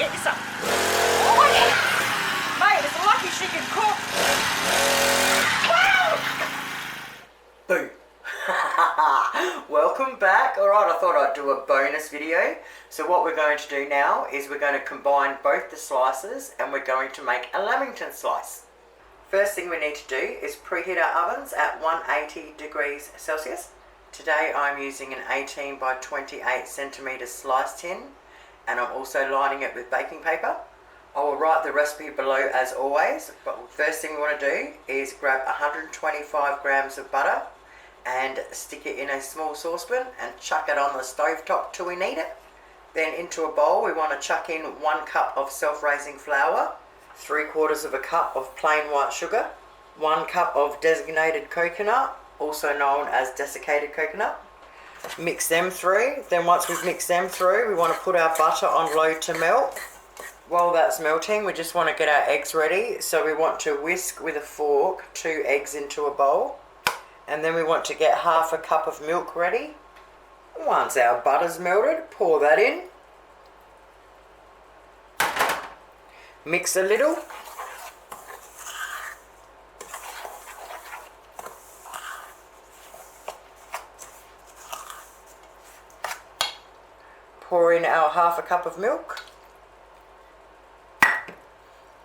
get you some. Oh, yeah. Mate, it's lucky she can cook. Wow. Boom. Welcome back. Alright, I thought I'd do a bonus video. So what we're going to do now is we're going to combine both the slices and we're going to make a Lamington slice. First thing we need to do is preheat our ovens at 180 degrees Celsius. Today I'm using an 18 by 28 centimetre slice tin, and I'm also lining it with baking paper. I will write the recipe below as always, but first thing we want to do is grab 125 grams of butter and stick it in a small saucepan and chuck it on the stove top till we need it. Then into a bowl we want to chuck in 1 cup of self-raising flour, 3/4 of a cup of plain white sugar, 1 cup of designated coconut, also known as desiccated coconut. Mix them through. Then once we've mixed them through, we want to put our butter on low to melt. While that's melting, we just want to get our eggs ready. So we want to whisk with a fork 2 eggs into a bowl. And then we want to get 1/2 cup of milk ready. Once our butter's melted, pour that in. Mix a little. Pour in our 1/2 cup of milk,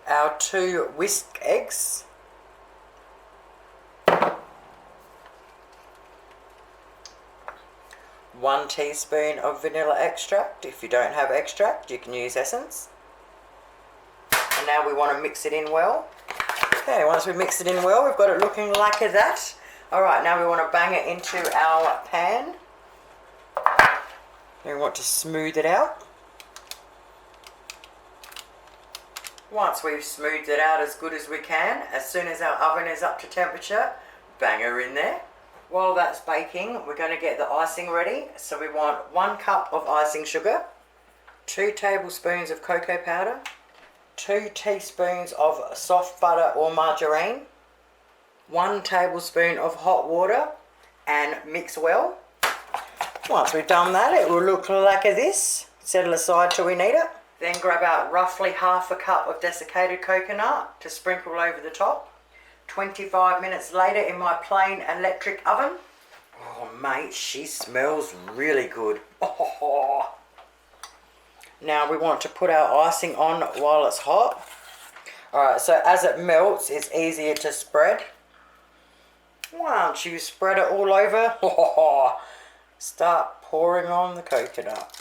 our 2 whisked eggs, one teaspoon of vanilla extract. If you don't have extract, you can use essence. And now we want to mix it in well. Okay, once we mix it in well, we've got it looking like that. Alright, now we want to bang it into our pan. We want to smooth it out. Once we've smoothed it out as good as we can, as soon as our oven is up to temperature, bang her in there. While that's baking, we're going to get the icing ready. So we want 1 cup of icing sugar, 2 tablespoons of cocoa powder, 2 teaspoons of soft butter or margarine, 1 tablespoon of hot water, and mix well. Once we've done that, it will look like this. Set it aside till we need it. Then grab out roughly 1/2 cup of desiccated coconut to sprinkle over the top. 25 minutes later in my plain electric oven. Oh mate, she smells really good. Oh. Now we want to put our icing on while it's hot. Alright, so as it melts, it's easier to spread. Once you spread it all over, start pouring on the coconut.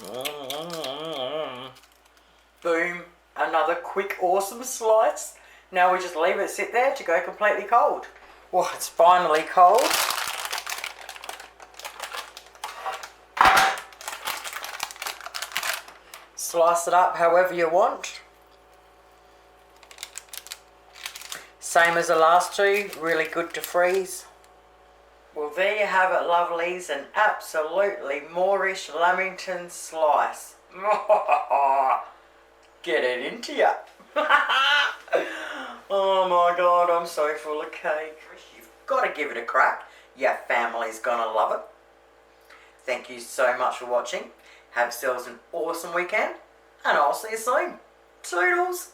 Boom, another quick awesome slice. Now we just leave it sit there to go completely cold. Well, it's finally cold. Slice it up however you want. Same as the last two, really good to freeze. Well, there you have it, lovelies, an absolutely moreish Lamington slice. Get it into ya. Oh my god, I'm so full of cake. You've got to give it a crack. Your family's gonna love it. Thank you so much for watching. Have yourselves an awesome weekend, and I'll see you soon. Toodles!